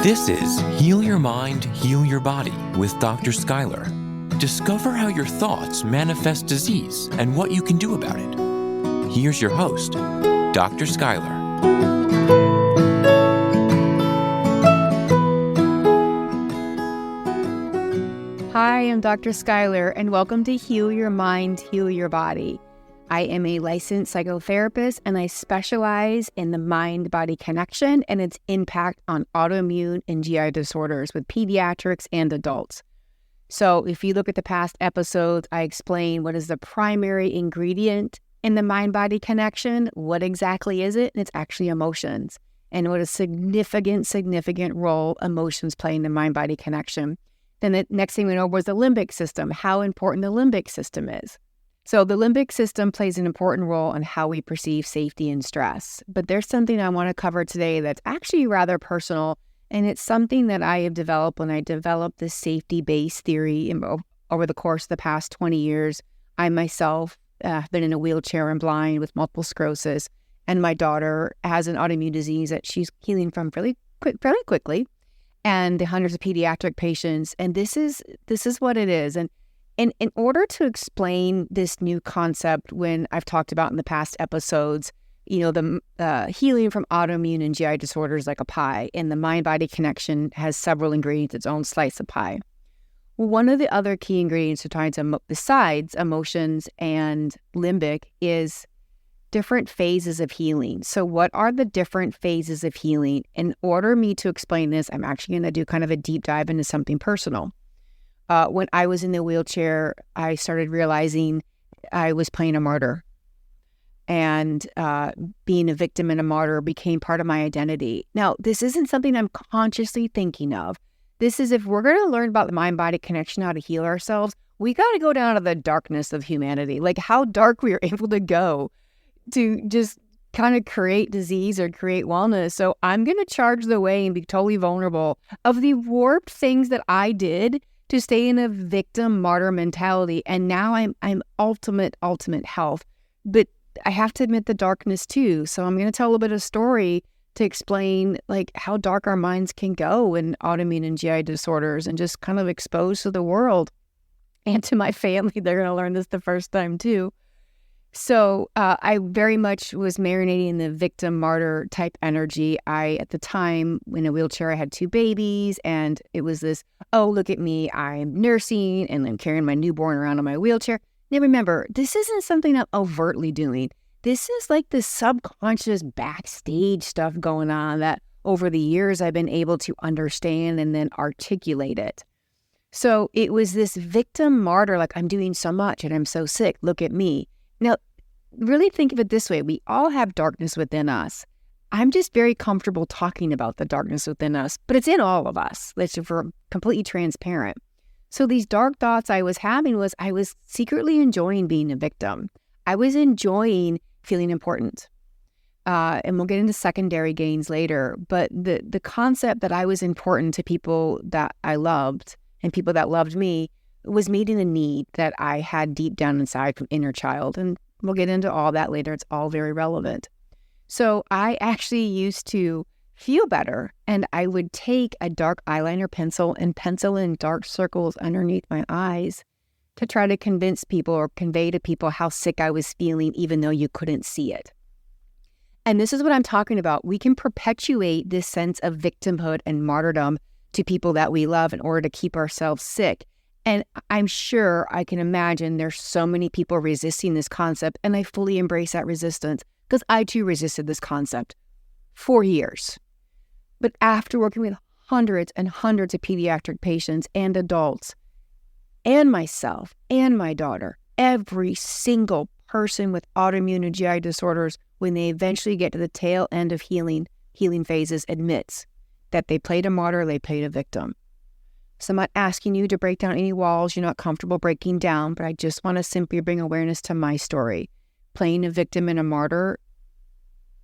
This is Heal Your Mind, Heal Your Body with Dr. Schuyler. Discover how your thoughts manifest disease and what you can do about it. Here's your host, Dr. Schuyler. Hi, I'm Dr. Schuyler, and welcome to Heal Your Mind, Heal Your Body. I am a licensed psychotherapist, and I specialize in the mind-body connection and its impact on autoimmune and GI disorders with pediatrics and adults. So if you look at the past episodes, I explain what is the primary ingredient in the mind-body connection, what exactly is it, and it's actually emotions, and what a significant role emotions play in the mind-body connection. Then the next thing we know was the limbic system, how important the limbic system is. So the limbic system plays an important role in how we perceive safety and stress. But there's something I want to cover today that's actually rather personal, and it's something that I have developed when I developed this safety-based theory over the course of the past 20 years. I myself have been in a wheelchair and blind with multiple sclerosis, and my daughter has an autoimmune disease that she's healing from fairly quickly, and the hundreds of pediatric patients. And this is what it is. And in order to explain this new concept, when I've talked about in the past episodes, the healing from autoimmune and GI disorders like a pie, and the mind-body connection has several ingredients, its own slice of pie. Well, one of the other key ingredients besides emotions and limbic is different phases of healing. So what are the different phases of healing? In order for me to explain this, I'm actually going to do kind of a deep dive into something personal. When I was in the wheelchair, I started realizing I was playing a martyr. And being a victim and a martyr became part of my identity. Now, this isn't something I'm consciously thinking of. This is, if we're going to learn about the mind-body connection, how to heal ourselves, we got to go down to the darkness of humanity, like how dark we are able to go to just kind of create disease or create wellness. So I'm going to charge the way and be totally vulnerable of the warped things that I did to stay in a victim martyr mentality. And now I'm ultimate health. But I have to admit the darkness too. So I'm going to tell a little bit of story to explain like how dark our minds can go in autoimmune and GI disorders, and just kind of expose to the world and to my family. They're going to learn this the first time too. So I very much was marinating in the victim martyr type energy. At the time, in a wheelchair, I had 2 babies, and it was this, oh, look at me, I'm nursing, and I'm carrying my newborn around in my wheelchair. Now remember, this isn't something I'm overtly doing. This is like the subconscious backstage stuff going on that over the years I've been able to understand and then articulate it. So it was this victim martyr, like I'm doing so much and I'm so sick, look at me. Now, really think of it this way. We all have darkness within us. I'm just very comfortable talking about the darkness within us, but it's in all of us. If we're completely transparent. So these dark thoughts I was having was I was secretly enjoying being a victim. I was enjoying feeling important. And we'll get into secondary gains later. But the concept that I was important to people that I loved and people that loved me was meeting a need that I had deep down inside from inner child. And we'll get into all that later. It's all very relevant. So I actually used to feel better, and I would take a dark eyeliner pencil and pencil in dark circles underneath my eyes to try to convince people or convey to people how sick I was feeling, even though you couldn't see it. And this is what I'm talking about. We can perpetuate this sense of victimhood and martyrdom to people that we love in order to keep ourselves sick. And I'm sure I can imagine there's so many people resisting this concept, and I fully embrace that resistance because I too resisted this concept for years. But after working with hundreds and hundreds of pediatric patients and adults, and myself and my daughter, every single person with autoimmune and GI disorders, when they eventually get to the tail end of healing phases, admits that they played a martyr, they played a victim. So I'm not asking you to break down any walls you're not comfortable breaking down, but I just want to simply bring awareness to my story. Playing a victim and a martyr,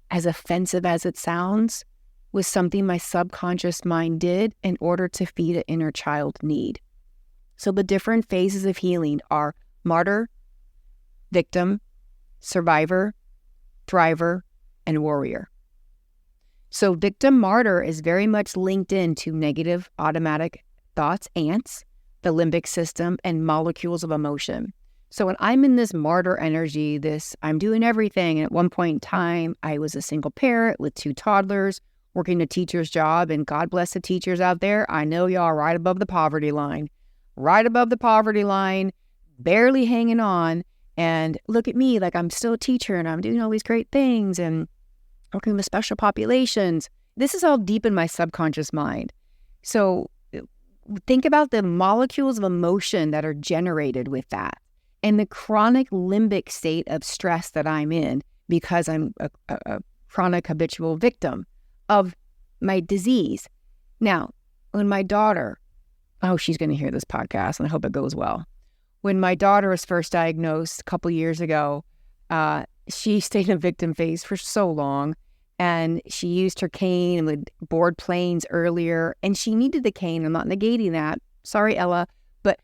as offensive as it sounds, was something my subconscious mind did in order to feed an inner child need. So the different phases of healing are martyr, victim, survivor, thriver, and warrior. So victim martyr is very much linked into negative automatic thoughts, ants, the limbic system, and molecules of emotion. So when I'm in this martyr energy, I'm doing everything. And at one point in time, I was a single parent with 2 toddlers, working a teacher's job. And God bless the teachers out there. I know y'all are right above the poverty line, barely hanging on. And look at me, like I'm still a teacher and I'm doing all these great things and working with special populations. This is all deep in my subconscious mind. So think about the molecules of emotion that are generated with that and the chronic limbic state of stress that I'm in because I'm a chronic habitual victim of my disease. Now, when my daughter, she's going to hear this podcast and I hope it goes well. When my daughter was first diagnosed a couple years ago, she stayed in a victim phase for so long. And she used her cane and would board planes earlier. And she needed the cane. I'm not negating that. Sorry, Ella. But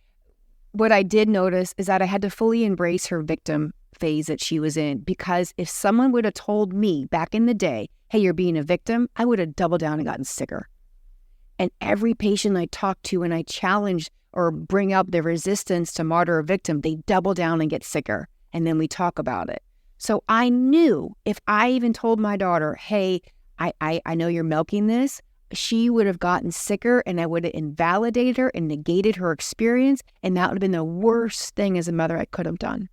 what I did notice is that I had to fully embrace her victim phase that she was in. Because if someone would have told me back in the day, hey, you're being a victim, I would have doubled down and gotten sicker. And every patient I talked to and I challenge or bring up the resistance to martyr or victim, they double down and get sicker. And then we talk about it. So I knew if I even told my daughter, hey, I know you're milking this, she would have gotten sicker and I would have invalidated her and negated her experience. And that would have been the worst thing as a mother I could have done.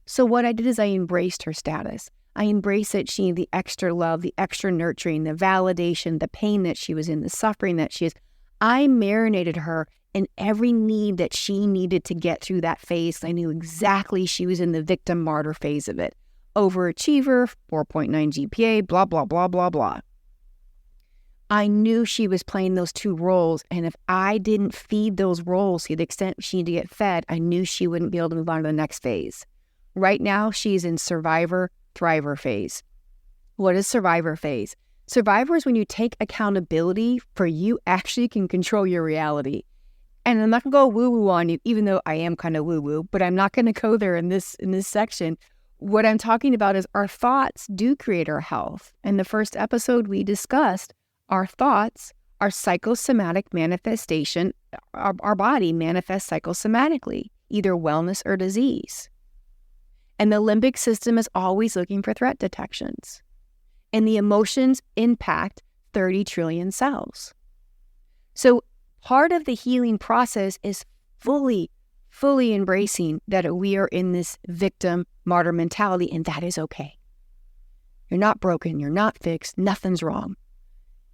So what I did is I embraced her status. I embraced that she needed the extra love, the extra nurturing, the validation, the pain that she was in, the suffering that she is. I marinated her in every need that she needed to get through that phase. I knew exactly she was in the victim martyr phase of it. Overachiever, 4.9 GPA, blah, blah, blah, blah, blah. I knew she was playing those 2 roles. And if I didn't feed those roles to the extent she needed to get fed, I knew she wouldn't be able to move on to the next phase. Right now, she's in survivor, thriver phase. What is survivor phase? Survivor is when you take accountability for you actually can control your reality. And I'm not going to go woo-woo on you, even though I am kind of woo-woo, but I'm not going to go there in this section. What I'm talking about is our thoughts do create our health. In the first episode, we discussed our thoughts, our psychosomatic manifestation, our body manifests psychosomatically, either wellness or disease. And the limbic system is always looking for threat detections. And the emotions impact 30 trillion cells. So part of the healing process is fully embracing that we are in this victim martyr mentality, and that is okay. You're not broken. You're not fixed. Nothing's wrong.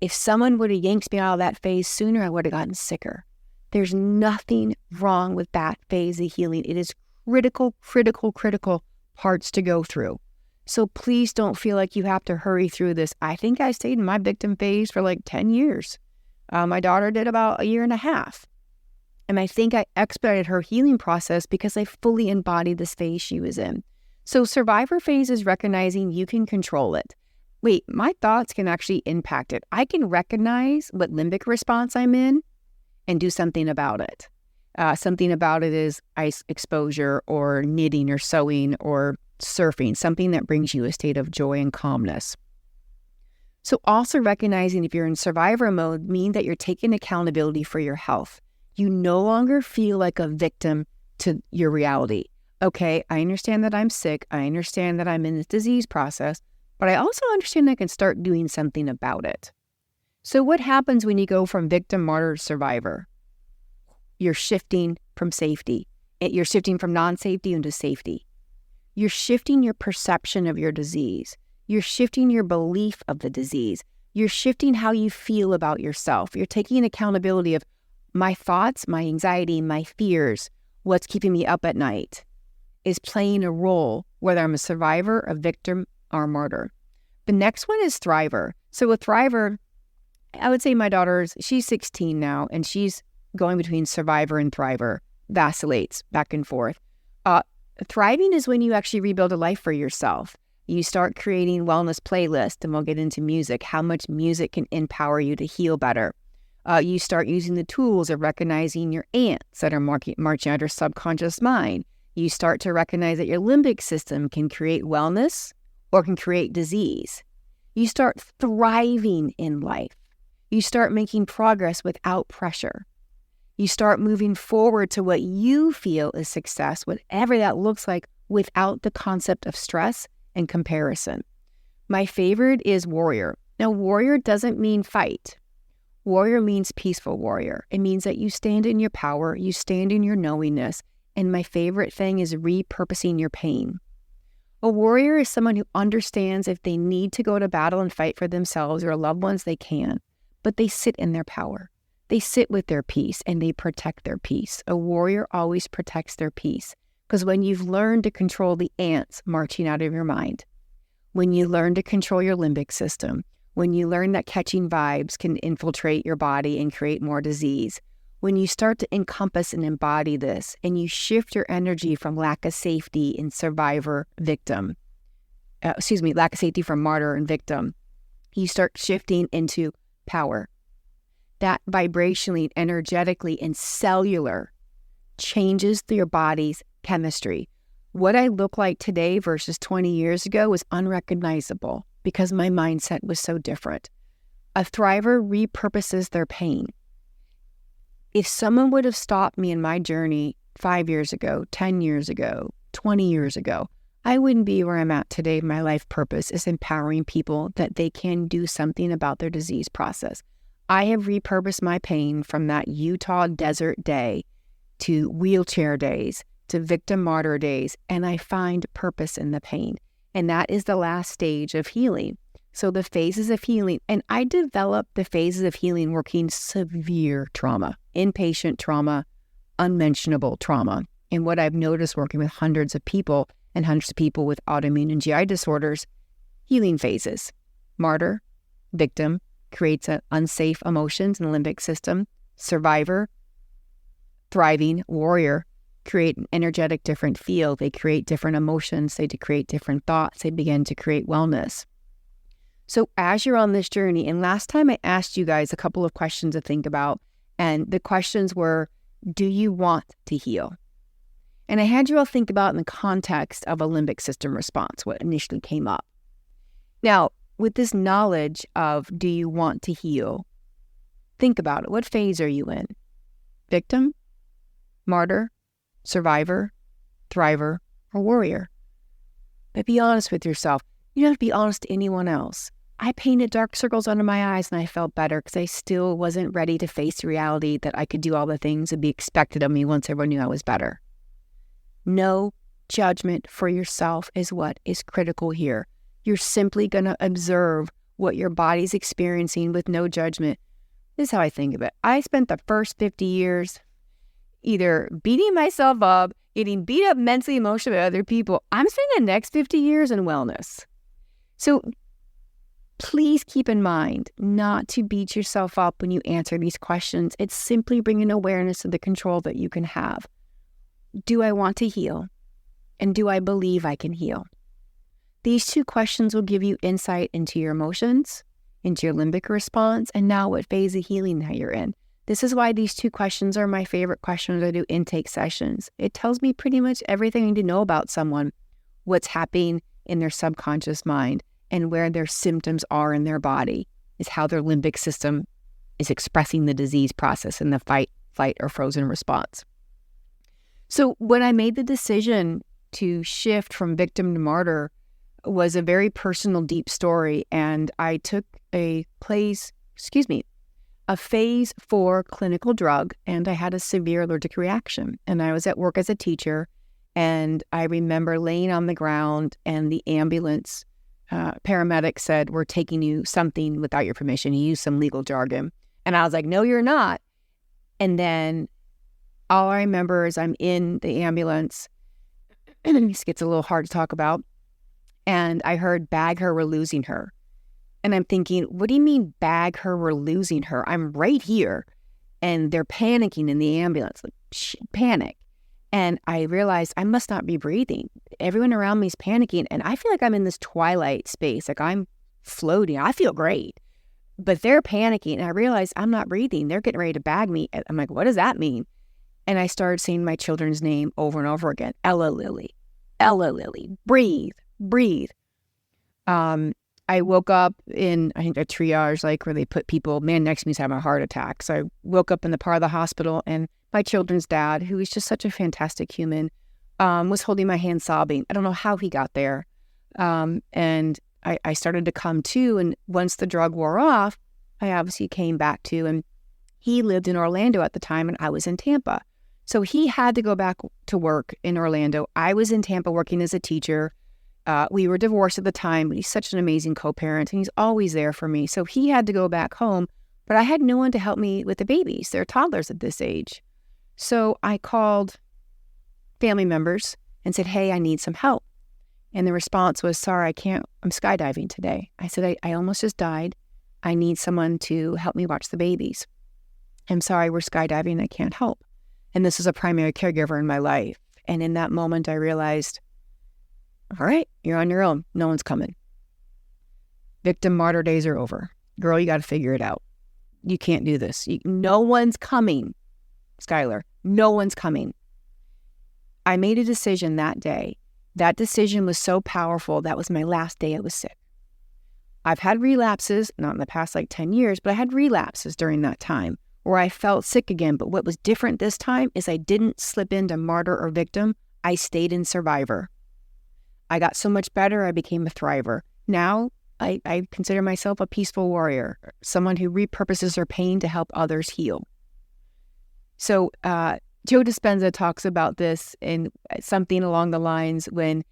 If someone would have yanked me out of that phase sooner, I would have gotten sicker. There's nothing wrong with that phase of healing. It is critical parts to go through. So please don't feel like you have to hurry through this. I think I stayed in my victim phase for like 10 years. My daughter did about 1.5 years. And I think I expedited her healing process because I fully embodied this phase she was in. So survivor phase is recognizing you can control it. Wait, my thoughts can actually impact it. I can recognize what limbic response I'm in and do something about it. Something about it is ice exposure or knitting or sewing or surfing, something that brings you a state of joy and calmness. So also recognizing if you're in survivor mode means that you're taking accountability for your health. You no longer feel like a victim to your reality. Okay, I understand that I'm sick. I understand that I'm in this disease process, but I also understand I can start doing something about it. So what happens when you go from victim, martyr, to survivor? You're shifting from safety. You're shifting from non-safety into safety. You're shifting your perception of your disease. You're shifting your belief of the disease. You're shifting how you feel about yourself. You're taking accountability of my thoughts, my anxiety, my fears, what's keeping me up at night is playing a role, whether I'm a survivor, a victim, or a martyr. The next one is thriver. So with thriver, I would say my she's 16 now, and she's going between survivor and thriver, vacillates back and forth. Thriving is when you actually rebuild a life for yourself. You start creating wellness playlists, and we'll get into music, how much music can empower you to heal better. You start using the tools of recognizing your ants that are marching out your subconscious mind. You start to recognize that your limbic system can create wellness or can create disease. You start thriving in life. You start making progress without pressure. You start moving forward to what you feel is success, whatever that looks like, without the concept of stress and comparison. My favorite is warrior. Now, warrior doesn't mean fight. Warrior means peaceful warrior. It means that you stand in your power, you stand in your knowingness, and my favorite thing is repurposing your pain. A warrior is someone who understands if they need to go to battle and fight for themselves or loved ones, they can, but they sit in their power. They sit with their peace and they protect their peace. A warrior always protects their peace because when you've learned to control the ants marching out of your mind, when you learn to control your limbic system, when you learn that catching vibes can infiltrate your body and create more disease, when you start to encompass and embody this and you shift your energy from lack of safety in survivor, victim, lack of safety from martyr and victim, you start shifting into power. That vibrationally, energetically, and cellular changes your body's chemistry. What I look like today versus 20 years ago was unrecognizable because my mindset was so different. A thriver repurposes their pain. If someone would have stopped me in my journey 5 years ago, 10 years ago, 20 years ago, I wouldn't be where I'm at today. My life purpose is empowering people that they can do something about their disease process. I have repurposed my pain from that Utah desert day to wheelchair days to victim martyr days, and I find purpose in the pain. And that is the last stage of healing. So the phases of healing, and I developed the phases of healing working severe trauma, inpatient trauma, unmentionable trauma. And what I've noticed working with hundreds of people and hundreds of people with autoimmune and GI disorders, healing phases. Martyr, victim, creates unsafe emotions in the limbic system. Survivor, thriving, warrior, create an energetic different field. They create different emotions. They create different thoughts. They begin to create wellness. So as you're on this journey, and last time I asked you guys a couple of questions to think about, and the questions were, do you want to heal? And I had you all think about in the context of a limbic system response, what initially came up. Now, with this knowledge of do you want to heal, think about it. What phase are you in? Victim, martyr, survivor, thriver, or warrior? But be honest with yourself. You don't have to be honest to anyone else. I painted dark circles under my eyes and I felt better because I still wasn't ready to face the reality that I could do all the things that be expected of me once everyone knew I was better. No judgment for yourself is what is critical here. You're simply going to observe what your body's experiencing with no judgment. This is how I think of it. I spent the first 50 years either beating myself up, getting beat up mentally, emotionally by other people. I'm spending the next 50 years in wellness. So please keep in mind not to beat yourself up when you answer these questions. It's simply bringing awareness of the control that you can have. Do I want to heal? And do I believe I can heal? These two questions will give you insight into your emotions, into your limbic response, and now what phase of healing that you're in. This is why these two questions are my favorite questions. I do intake sessions. It tells me pretty much everything I need to know about someone, what's happening in their subconscious mind, and where their symptoms are in their body, is how their limbic system is expressing the disease process in the fight, flight, or frozen response. So when I made the decision to shift from victim to martyr, was a very personal, deep story, and I took a phase 4 clinical drug, and I had a severe allergic reaction. And I was at work as a teacher, and I remember laying on the ground, and the ambulance paramedic said, "We're taking you something without your permission." He used some legal jargon, and I was like, "No, you're not." And then all I remember is I'm in the ambulance, and this gets a little hard to talk about, and I heard, "Bag her, we're losing her." And I'm thinking, what do you mean bag her, we're losing her? I'm right here. And they're panicking in the ambulance, like panic. And I realized I must not be breathing. Everyone around me is panicking. And I feel like I'm in this twilight space, like I'm floating. I feel great. But they're panicking. And I realized I'm not breathing. They're getting ready to bag me. And I'm like, what does that mean? And I started saying my children's name over and over again. Ella Lily, breathe, breathe. I woke up in, I think, a triage, like where they put people, man next to me is having a heart attack. So I woke up in the part of the hospital, and my children's dad, who is just such a fantastic human, was holding my hand sobbing. I don't know how he got there. And I started to come to, and once the drug wore off, I obviously came back to, and he lived in Orlando at the time, and I was in Tampa. So he had to go back to work in Orlando. I was in Tampa working as a teacher. We were divorced at the time, but he's such an amazing co-parent, and he's always there for me. So he had to go back home, but I had no one to help me with the babies. They're toddlers at this age. So I called family members and said, hey, I need some help. And the response was, sorry, I can't, I'm skydiving today. I said, I almost just died. I need someone to help me watch the babies. I'm sorry, we're skydiving, I can't help. And this is a primary caregiver in my life. And in that moment, I realized, all right, you're on your own. No one's coming. Victim martyr days are over. Girl, you got to figure it out. You can't do this. No one's coming, Skylar. No one's coming. I made a decision that day. That decision was so powerful. That was my last day I was sick. I've had relapses, not in the past 10 years, but I had relapses during that time where I felt sick again. But what was different this time is I didn't slip into martyr or victim. I stayed in survivor. I got so much better, I became a thriver. Now, I consider myself a peaceful warrior, someone who repurposes their pain to help others heal. So Joe Dispenza talks about this in something along the lines when,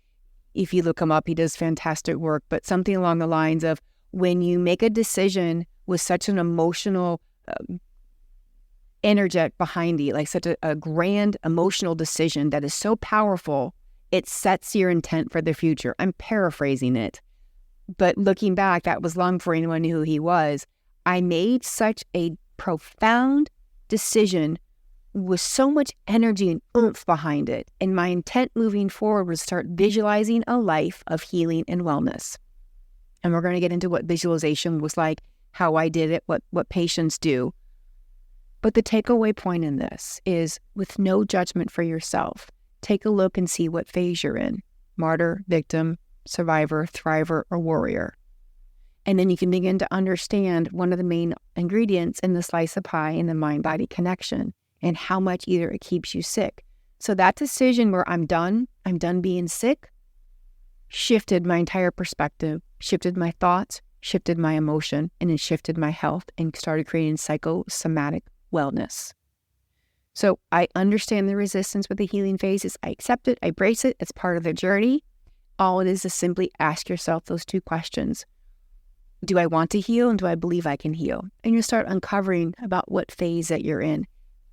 if you look him up, he does fantastic work, but something along the lines of when you make a decision with such an emotional energetic behind you, like such a grand emotional decision that is so powerful, it sets your intent for the future. I'm paraphrasing it, but looking back, that was long before anyone knew who he was. I made such a profound decision with so much energy and oomph behind it. And my intent moving forward was start visualizing a life of healing and wellness. And we're going to get into what visualization was like, how I did it, what patients do. But the takeaway point in this is, with no judgment for yourself, take a look and see what phase you're in: martyr, victim, survivor, thriver, or warrior. And then you can begin to understand one of the main ingredients in the slice of pie in the mind-body connection, and how much either it keeps you sick. So that decision where I'm done being sick, shifted my entire perspective, shifted my thoughts, shifted my emotion, and it shifted my health and started creating psychosomatic wellness. So I understand the resistance with the healing phases. I accept it. I embrace it. It's part of the journey. All it is simply ask yourself those two questions. Do I want to heal, and do I believe I can heal? And you start uncovering about what phase that you're in,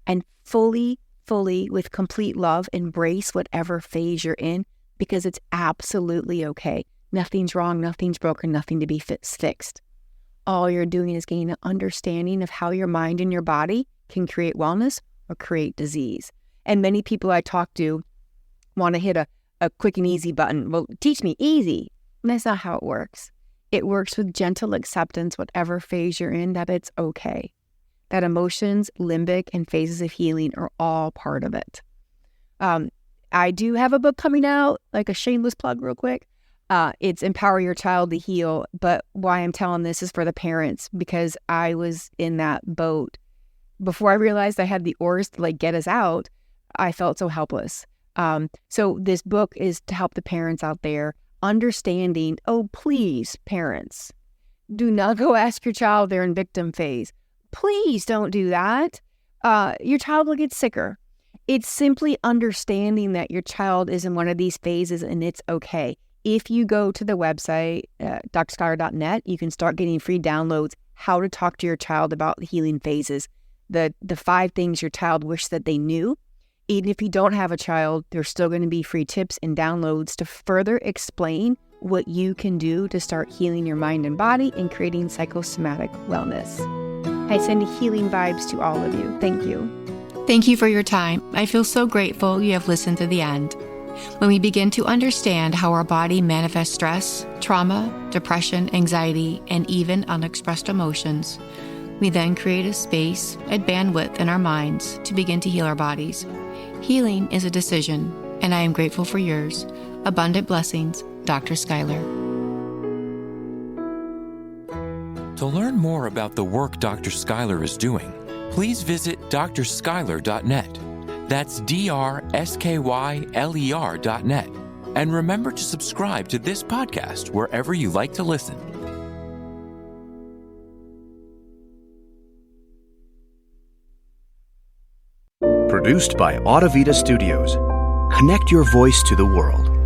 and fully, with complete love, embrace whatever phase you're in, because it's absolutely okay. Nothing's wrong, nothing's broken, nothing to be fixed. All you're doing is gaining an understanding of how your mind and your body can create wellness or create disease. And many people I talk to want to hit a quick and easy button. Well, teach me easy. And that's not how it works. It works with gentle acceptance, whatever phase you're in, that it's okay. That emotions, limbic, and phases of healing are all part of it. I do have a book coming out, like a shameless plug real quick. It's Empower Your Child to Heal. But why I'm telling this is for the parents, because I was in that boat. Before I realized I had the oars to get us out, I felt so helpless. So this book is to help the parents out there understanding, oh, please, parents, do not go ask your child they're in victim phase. Please don't do that. Your child will get sicker. It's simply understanding that your child is in one of these phases and it's okay. If you go to the website, drskylar.net, you can start getting free downloads, how to talk to your child about the healing phases, the 5 things your child wished that they knew. Even if you don't have a child, there's still going to be free tips and downloads to further explain what you can do to start healing your mind and body and creating psychosomatic wellness. I send healing vibes to all of you. Thank you. Thank you for your time. I feel so grateful you have listened to the end. When we begin to understand how our body manifests stress, trauma, depression, anxiety, and even unexpressed emotions, we then create a space, a bandwidth in our minds to begin to heal our bodies. Healing is a decision, and I am grateful for yours. Abundant blessings, Dr. Skylar. To learn more about the work Dr. Schuyler is doing, please visit drschuyler.net. That's drskYler.net. And remember to subscribe to this podcast wherever you like to listen. Produced by Audavita Studios. Connect your voice to the world.